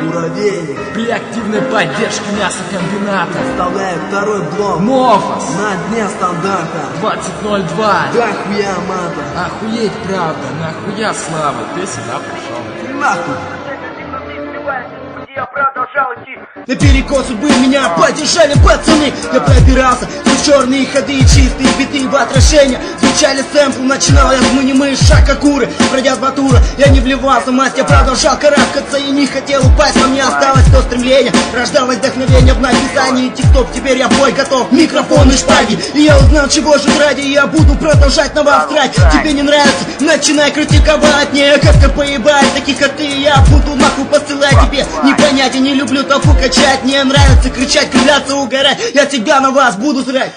Муравейник. При активной поддержке мясокомбината Вставляем второй блок. Мофос На дне стандарта 2002. Да хуя мата. Охуеть правда, нахуя слава, ты сюда пришел. Нахуй. Я продолжал идти. На перекос судьбы меня поддержали пацаны. Я пробирался в черные ходы, чистые биты в отражение. Звучали сэмплы, начинал я с мунимы, шакакуры. Пройдя два тура, я не вливался, мать, я продолжал карабкаться и не хотел упасть. Во мне осталось то стремление, рождалось вдохновение в написании тикток. Теперь я бой готов, микрофон и шпаги. И я узнал, чего жить ради, я буду продолжать навострять. Тебе не нравится, начинай критиковать. Не как-то поебать, таких как ты я буду нахуй посылать тебе. Не понять, я не люблю толпу качать. Не нравится кричать, кривляться, угорать. Я тебя на вас буду срать.